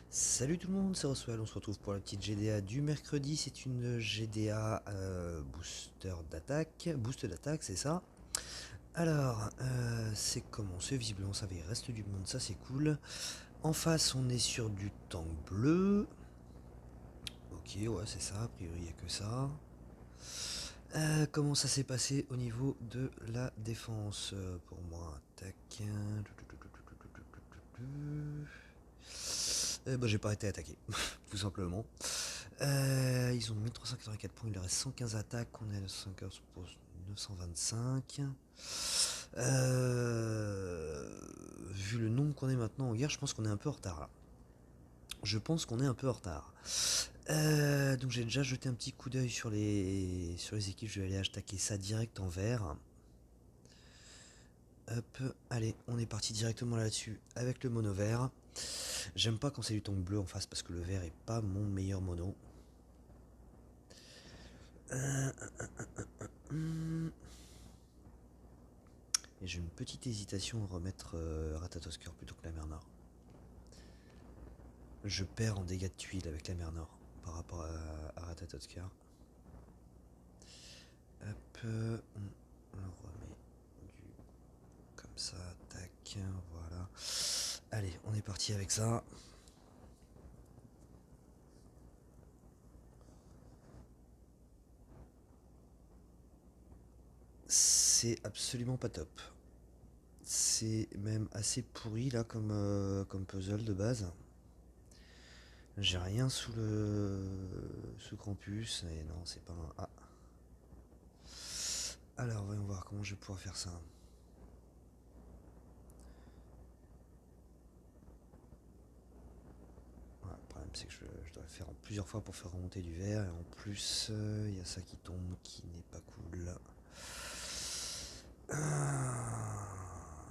Salut tout le monde, c'est Roswell, on se retrouve pour la petite GDA du mercredi, c'est une GDA boost d'attaque, c'est ça. Alors, c'est comment? C'est visiblement ça va, il reste du monde, ça c'est cool. En face, on est sur du tank bleu. Ok, ouais, c'est ça, a priori il n'y a que ça. Comment ça s'est passé au niveau de la défense pour moi? Tac. Bah, j'ai pas été attaqué, tout simplement. Ils ont 1384 points, il leur reste 115 attaques, on est à 115 pour 925. Vu le nombre qu'on est maintenant en guerre, je pense qu'on est un peu en retard là. Je pense qu'on est un peu en retard. Donc j'ai déjà jeté un petit coup d'œil sur les équipes, je vais aller attaquer ça direct en vert. Hop, allez, on est parti directement là-dessus avec le mono vert. J'aime pas quand c'est du ton bleu en face parce que le vert est pas mon meilleur mono. Et j'ai une petite hésitation à remettre Ratatosker plutôt que la mer Nord. Je perds en dégâts de tuiles avec la mer Nord par rapport à Ratatosker. Hop, on le remet du comme ça, tac, voilà. Allez, on est parti avec ça. C'est absolument pas top. C'est même assez pourri là comme puzzle de base. J'ai rien sous campus et non c'est pas un A. Alors voyons voir comment je vais pouvoir faire ça. Ouais, le problème c'est que je dois le faire en plusieurs fois pour faire remonter du verre et en plus il y a ça qui tombe qui n'est pas cool.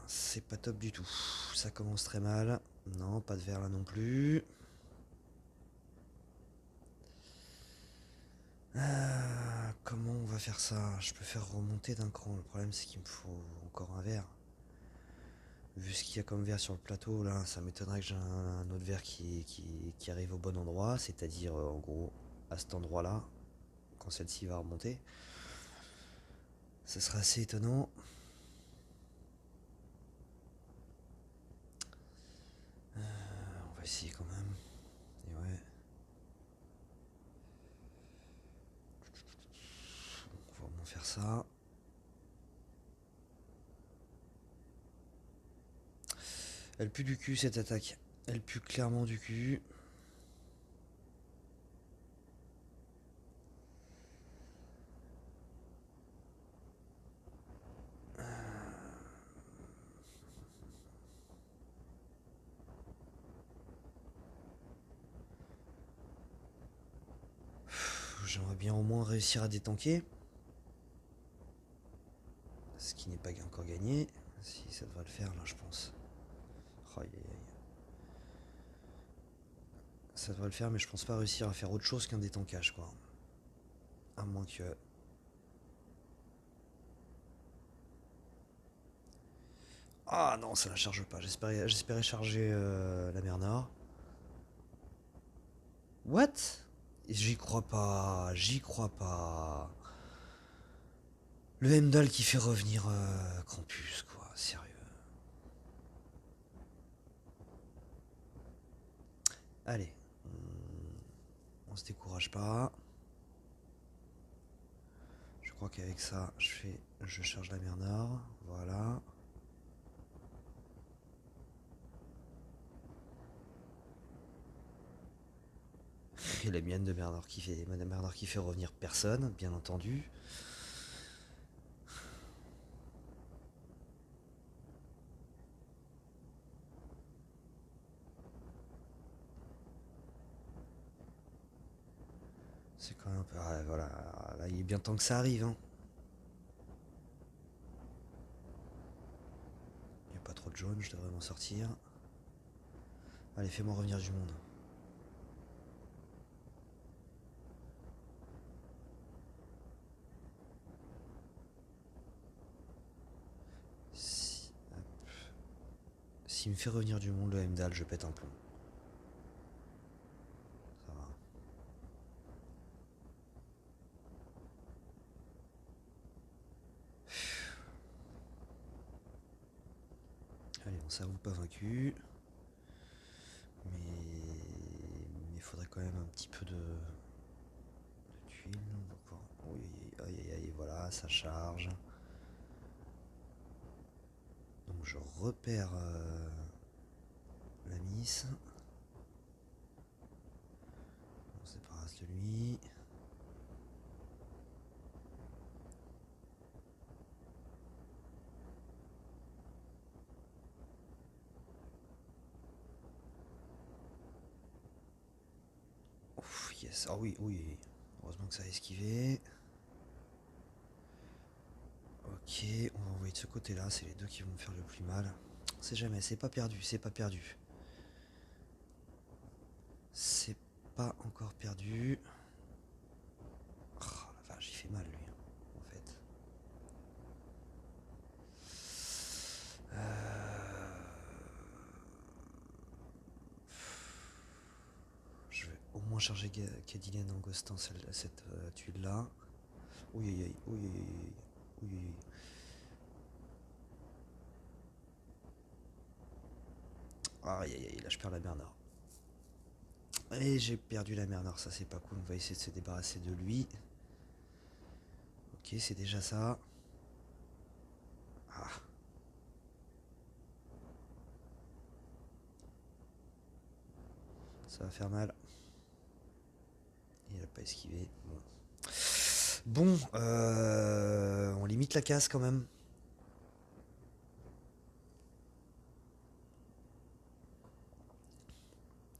C'est pas top du tout. Ça commence très mal. Non, pas de verre là non plus. Comment on va faire ça? Je peux faire remonter d'un cran. Le problème c'est qu'il me faut encore un verre. Vu ce qu'il y a comme verre sur le plateau, là, ça m'étonnerait que j'ai un autre verre qui arrive au bon endroit, c'est-à-dire en gros à cet endroit-là, quand celle-ci va remonter. Ça serait assez étonnant. On va essayer quand même. Et ouais, on va au moins faire ça. Elle pue du cul cette attaque. Elle pue clairement du cul. J'aimerais bien au moins réussir à détanker. Ce qui n'est pas encore gagné. Si ça devrait le faire là je pense. Aïe, aïe, aïe. Ça devrait le faire mais je pense pas réussir à faire autre chose qu'un détankage quoi. À moins que... Ah non, ça la charge pas. J'espérais charger la mer Nord. What? J'y crois pas, j'y crois pas. Le Hemdall qui fait revenir Krampus, quoi, sérieux. Allez, on se décourage pas. Je crois qu'avec ça, je charge la mer Nord, voilà. Et la mienne de mer Nord qui fait revenir personne, bien entendu. C'est quand même un peu... Ah, voilà, là il est bien temps que ça arrive, hein. Il n'y a pas trop de jaune, je devrais m'en sortir. Allez, fais-moi revenir du monde. Si, S'il me fait revenir du monde, le Hemdall, je pète un plomb. ça ou pas vaincu. Mais il faudrait quand même un petit peu de tuiles. Oui, aïe aïe aïe, voilà, ça charge. Donc je repère la miss. On se débarrasse de lui. Ouf, yes. Ah oui, oui. Heureusement que ça a esquivé. Ok, on va envoyer de ce côté-là. C'est les deux qui vont me faire le plus mal. On sait jamais, c'est pas perdu, c'est pas perdu. C'est pas encore perdu. Oh la vache, il fait mal lui, en fait. Je vais au moins charger Cadilène en ghostant cette tuile-là. Oui, oui, oui, oui, oui, oui. Aïe, aïe, aïe, là je perds la mer Nord. Et j'ai perdu la mer Nord, ça c'est pas cool. On va essayer de se débarrasser de lui. Ok, c'est déjà ça. Ah. Ça va faire mal. Il a pas esquivé. Bon, on limite la casse quand même.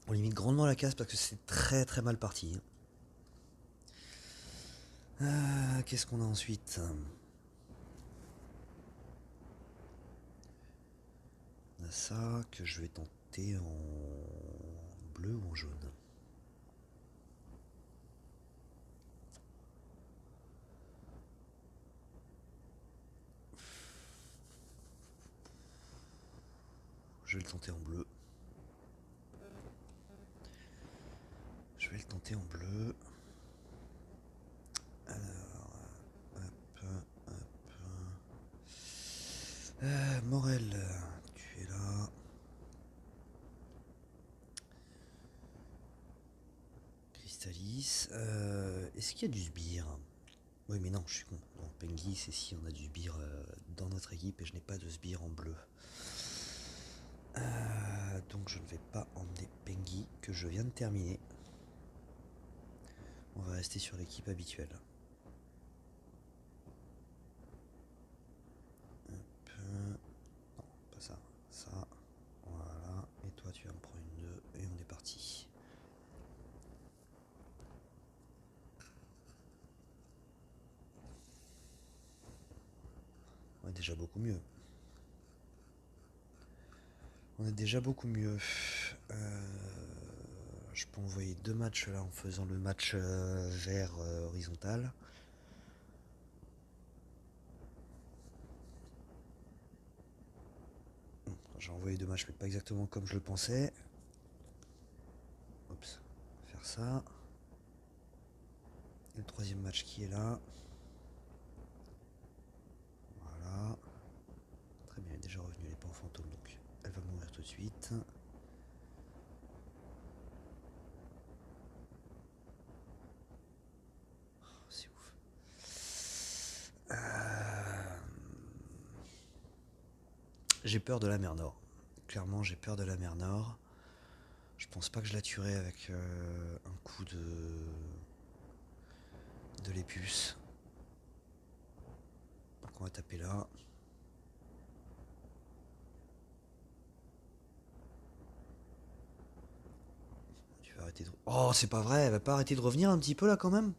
On limite grandement la casse parce que c'est très très mal parti. Qu'est-ce qu'on a ensuite? On a ça que je vais tenter en bleu ou en jaune. Je vais le tenter en bleu. Je vais le tenter en bleu. Alors, hop, hop. Morel, tu es là. Crystalis. Est-ce qu'il y a du sbire? Oui, mais non, je suis con. Non, Pengui, c'est si on a du sbire dans notre équipe et je n'ai pas de sbire en bleu. Donc je ne vais pas emmener Pengui que je viens de terminer. On va rester sur l'équipe habituelle. Hop. Non, pas ça. Ça. Voilà. Et toi, tu vas me prendre une 2 et on est parti. On est déjà beaucoup mieux. On est déjà beaucoup mieux. Je peux envoyer 2 matchs là en faisant le match vert horizontal. J'ai envoyé 2 matchs mais pas exactement comme je le pensais. Oups, on va faire ça. Et le troisième match qui est là. Voilà. Très bien, elle est déjà revenue, elle n'est pas en fantôme donc elle va mourir tout de suite. C'est ouf. J'ai peur de la mer Nord. Clairement, j'ai peur de la mer Nord. Je pense pas que je la tuerai avec un coup de l'épuce. Donc on va taper là. Tu vas arrêter de... Oh, c'est pas vrai, elle va pas arrêter de revenir un petit peu là quand même?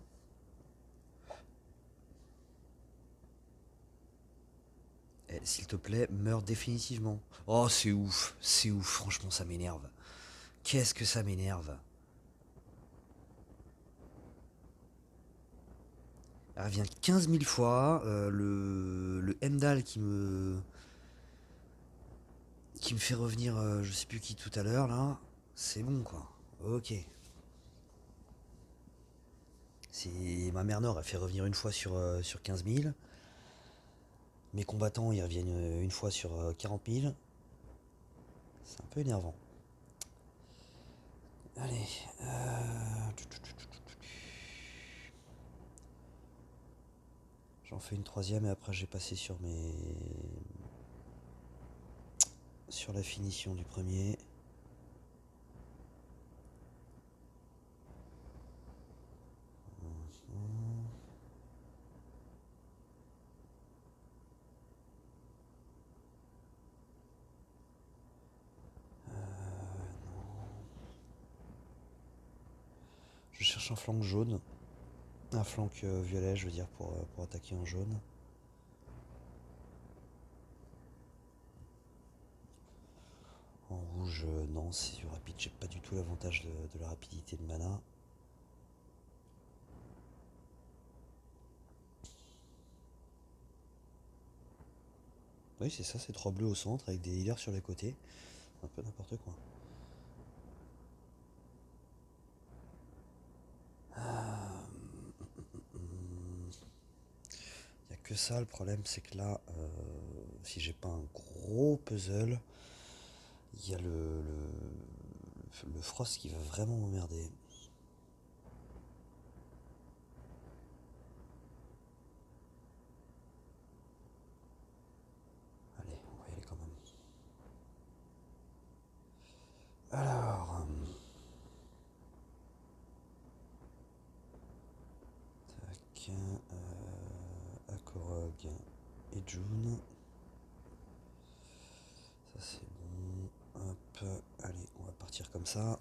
Eh, s'il te plaît, meurs définitivement. Oh, c'est ouf, franchement ça m'énerve. Qu'est-ce que ça m'énerve. Elle revient 15 000 fois, le Hemdall qui me fait revenir je sais plus qui tout à l'heure là, c'est bon quoi. Ok. Si ma mère Nord a fait revenir une fois sur 15 000, mes combattants ils reviennent une fois sur 40 000. C'est un peu énervant. Allez. J'en fais une troisième et après j'ai passé sur sur la finition du premier. Je cherche un flanc jaune. Un flanc violet, je veux dire, pour attaquer en jaune. En rouge, non, c'est du rapide. J'ai pas du tout l'avantage de la rapidité de mana. Oui, c'est ça, c'est 3 bleus au centre avec des healers sur les côtés. Un peu n'importe quoi. Il n'y a que ça, le problème c'est que là, si j'ai pas un gros puzzle, il y a le Frost qui va vraiment m'emmerder. Allez, on va y aller quand même. Alors, tac, Akorog et June. Ça c'est bon. Hop, allez, on va partir comme ça.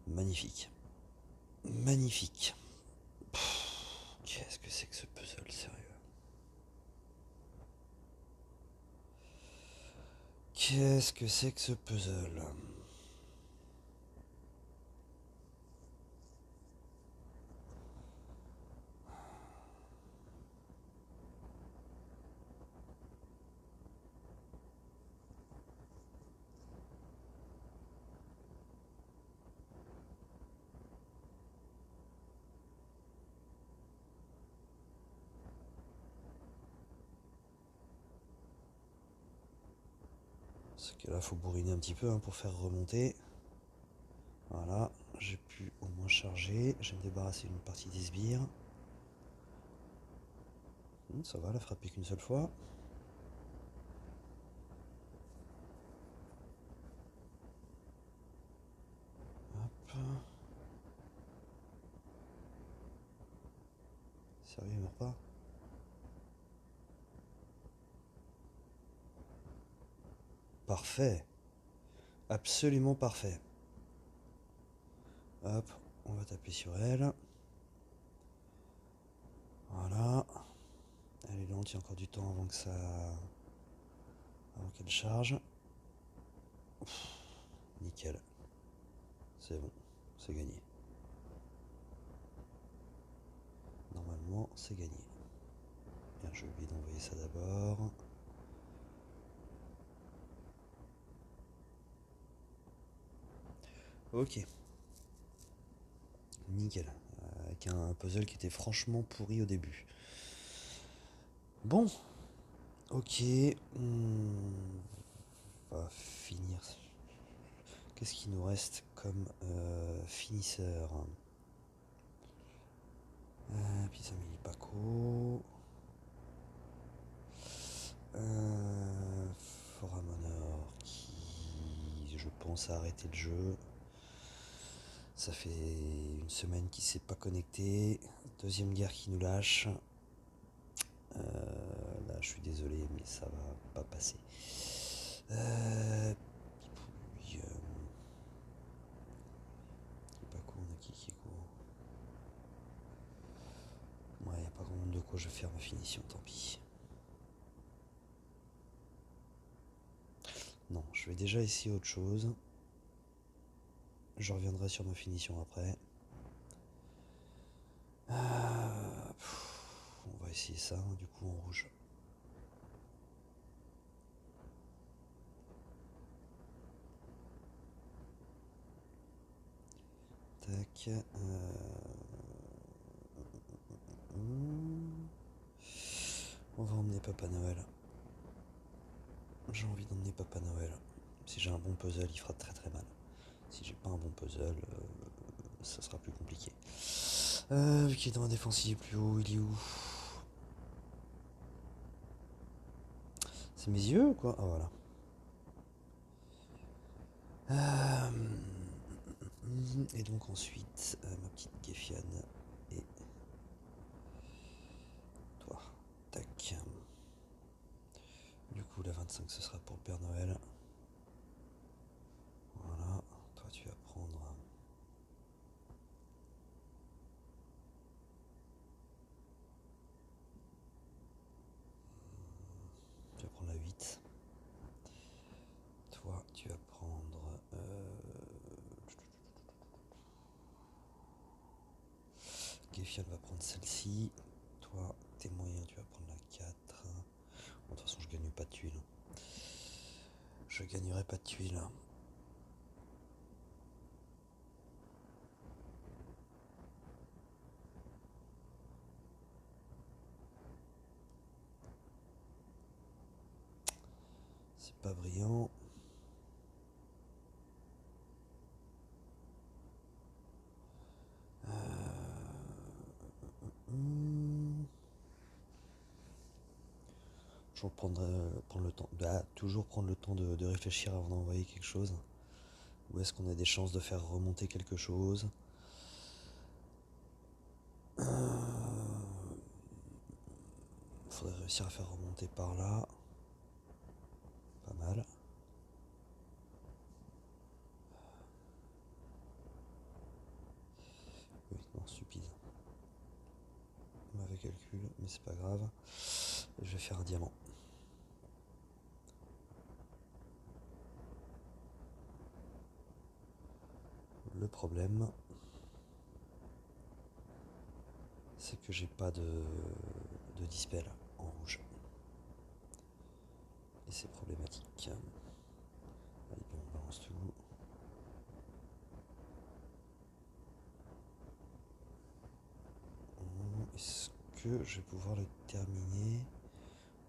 Magnifique. Magnifique. Qu'est-ce que c'est que ce puzzle, sérieux? Qu'est-ce que c'est que ce puzzle? Parce que là, faut bourriner un petit peu pour faire remonter. Voilà, j'ai pu au moins charger. Je vais me débarrasser d'une partie des sbires. Ça va, elle a frappé qu'une seule fois. Hop. Sérieux, il meurt pas? Parfait. Absolument parfait. Hop, on va taper sur elle. Voilà. Elle est lente, il y a encore du temps avant que ça... avant qu'elle charge. Nickel. C'est bon, c'est gagné. Normalement, c'est gagné. Bien, j'ai oublié d'envoyer ça d'abord. Ok. Nickel. Avec un puzzle qui était franchement pourri au début. Bon. Ok. On va finir. Qu'est-ce qu'il nous reste comme finisseur? Pizza Milipaco. Foramonor qui, je pense, a arrêté le jeu. Ça fait une semaine qu'il s'est pas connecté. Deuxième guerre qui nous lâche. Là, je suis désolé, mais ça va pas passer. Pipouille. Pas court, on a qui est court. Ouais, y a pas grand monde de quoi je vais faire ma finition, tant pis. Non, je vais déjà essayer autre chose. Je reviendrai sur ma finition après. On va essayer ça, du coup en rouge. Tac. On va emmener Papa Noël. J'ai envie d'emmener Papa Noël. Si j'ai un bon puzzle, il fera très très mal. Si j'ai pas un bon puzzle, ça sera plus compliqué. Vu qu'il est dans la défense, il est plus haut, il est où? C'est mes yeux ou quoi? Ah voilà. Et donc ensuite, ma petite Gefiane et toi. Tac. Du coup, la 25, ce sera pour le Père Noël. Voilà. Toi, tu vas prendre... Tu vas prendre la 8. Toi, tu vas prendre... Gefiane va prendre celle-ci. Toi, tes moyens, tu vas prendre la 4. Bon, de toute façon, je gagne pas de tuiles. Je gagnerai pas de tuiles. C'est pas brillant. Toujours prendre le temps. Toujours prendre le temps de réfléchir avant d'envoyer quelque chose. Où est-ce qu'on a des chances de faire remonter quelque chose? Faudrait réussir à faire remonter par là. Pas mal. Oui, non, stupide. Mauvais calcul, mais c'est pas grave. Je vais faire un diamant. Le problème, c'est que j'ai pas de dispel en rouge. Et c'est problématique. Allez, on balance tout. Est-ce que je vais pouvoir le terminer?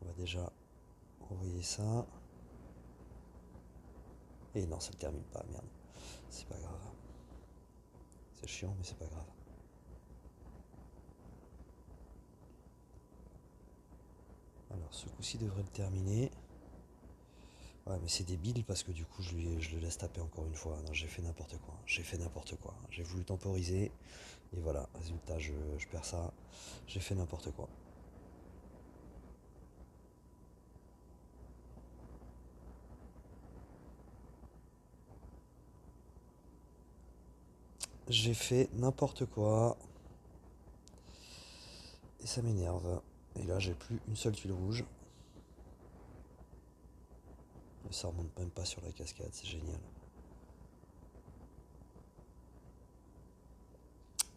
On va déjà envoyer ça. Et non, ça le termine pas, merde. C'est pas grave. C'est chiant, mais c'est pas grave. Alors, ce coup-ci devrait le terminer. Ouais, mais c'est débile parce que du coup, je le laisse taper encore une fois. Non, j'ai fait n'importe quoi. J'ai fait n'importe quoi. J'ai voulu temporiser. Et voilà, résultat, je perds ça. J'ai fait n'importe quoi. J'ai fait n'importe quoi. Et ça m'énerve. Et là, j'ai plus une seule tuile rouge. Et ça remonte même pas sur la cascade, c'est génial.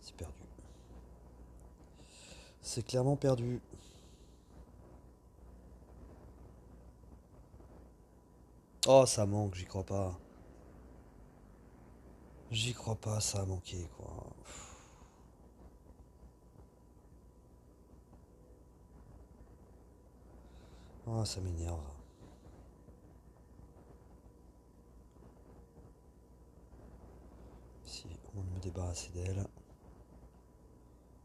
C'est perdu. C'est clairement perdu. Oh, ça manque, j'y crois pas. J'y crois pas, ça a manqué, quoi. Oh, ça m'énerve. Si, on va me débarrasser d'elle.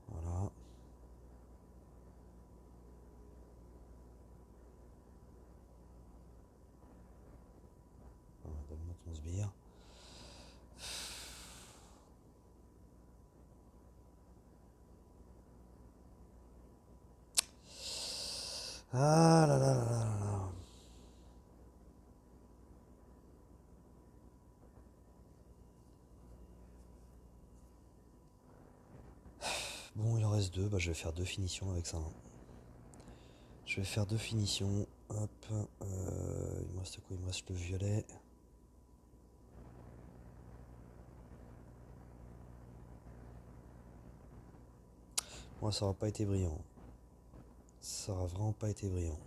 Voilà. Donne-moi ton sbire. Ah là là là là là. Bon, il en reste deux. Bah, je vais faire deux finitions avec ça. Je vais faire deux finitions. Hop. Il me reste quoi? Il me reste le violet. Moi, ça aura pas été brillant. Ça aura vraiment pas été brillant.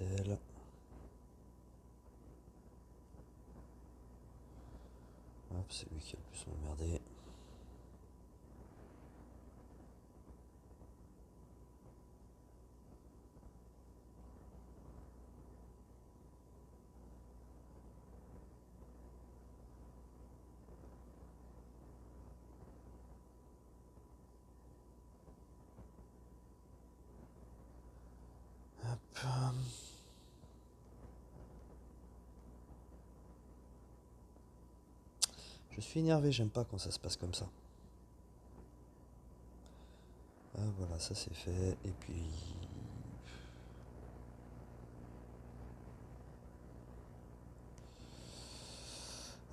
Martel. Hop, c'est lui qui a le plus emmerdé. Hop. Je suis énervé, j'aime pas quand ça se passe comme ça. Ah voilà, ça c'est fait. Et puis...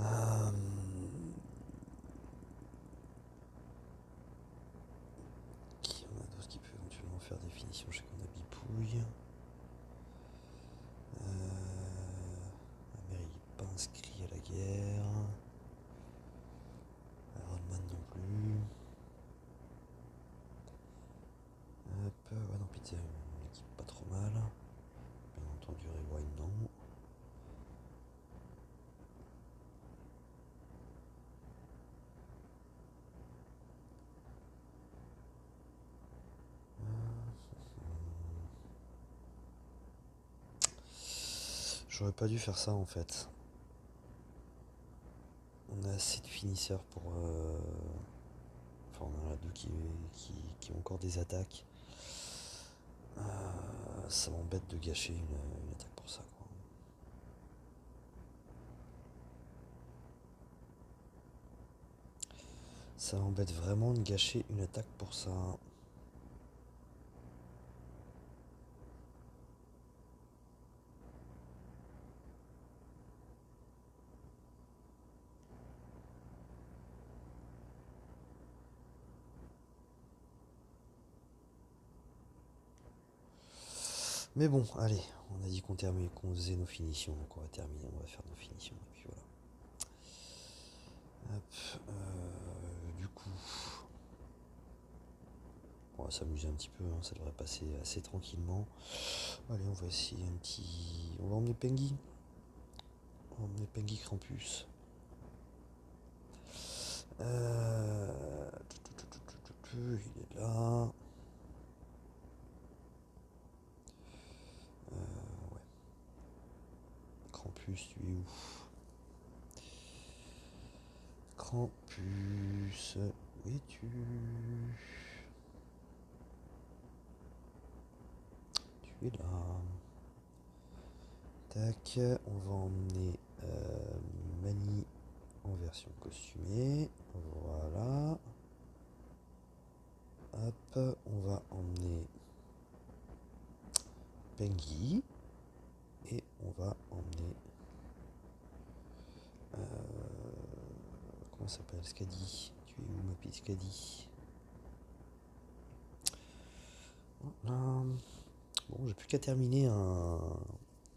Euh, Qui en a d'autres qui peut éventuellement faire des finitions? Je sais qu'on a Bipouille. La mairie n'est pas inscrit à la guerre. Rodman non plus. Hop, ouais, non, Pizza, une équipe pas trop mal. Bien entendu, Rewind, non. J'aurais pas dû faire ça en fait. On a assez de finisseurs pour. Enfin, on en a deux qui ont encore des attaques. Ça m'embête de gâcher une attaque pour ça, quoi. Ça m'embête vraiment de gâcher une attaque pour ça. Mais bon, allez, on a dit qu'on faisait nos finitions, donc on va terminer, on va faire nos finitions, et puis voilà. Hop, du coup, on va s'amuser un petit peu, hein, ça devrait passer assez tranquillement. Allez, on va essayer un petit... On va emmener Pengui. On va emmener Pengui Krampus. Il est là. Ouais. Krampus, tu es où? Krampus, où es-tu? Tu es là. Tac, on va emmener Mani en version costumée. Voilà. Hop, on va emmener Pengui. Et on va emmener... comment ça s'appelle? Skadi. Tu es où ma petite Skadi? Voilà. Bon, j'ai plus qu'à terminer un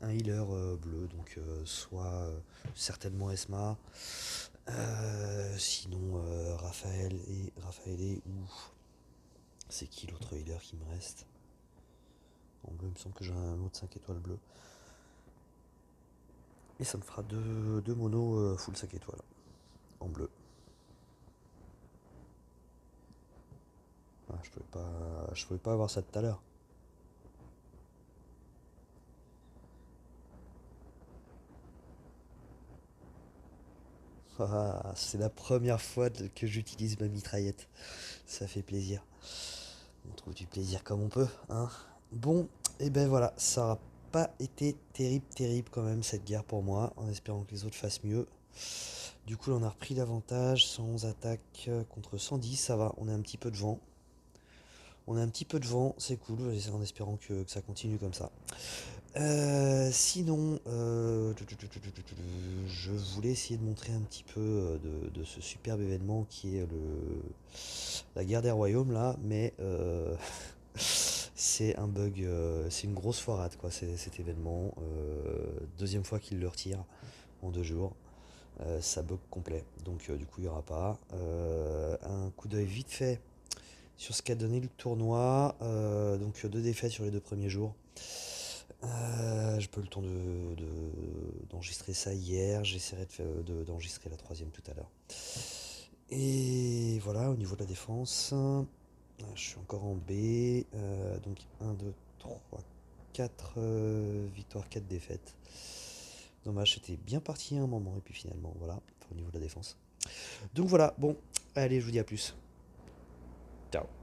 healer bleu, donc soit certainement Esma, sinon Raphaël ou c'est qui l'autre healer qui me reste? En bleu, il me semble que j'ai un autre 5 étoiles bleu. Et ça me fera deux monos full 5 étoiles en bleu. Ah, je pouvais pas avoir ça tout à l'heure. Ah, c'est la première fois que j'utilise ma mitraillette. Ça fait plaisir. On trouve du plaisir comme on peut, hein. Bon, et ben voilà, ça n'a pas été terrible quand même cette guerre pour moi, en espérant que les autres fassent mieux. Du coup, là, on a repris l'avantage, 111 attaques contre 110, ça va, on a un petit peu de vent. On a un petit peu de vent, c'est cool, en espérant que ça continue comme ça. Sinon, je voulais essayer de montrer un petit peu de ce superbe événement qui est la guerre des royaumes là, mais c'est un bug, c'est une grosse foirade quoi, cet événement. Deuxième fois qu'il le retire en 2 jours. Ça bug complet, donc du coup il n'y aura pas. Un coup d'œil vite fait sur ce qu'a donné le tournoi, donc 2 défaites sur les 2 premiers jours. J'ai pas eu le temps d'enregistrer ça hier. J'essaierai d'enregistrer la troisième tout à l'heure. Et voilà, au niveau de la défense, je suis encore en B. Donc un 2 3 4 victoires, 4 défaites. Dommage, c'était bien parti à un moment. Et puis finalement, voilà, enfin, au niveau de la défense. Donc voilà, bon, allez, je vous dis à plus. Ciao.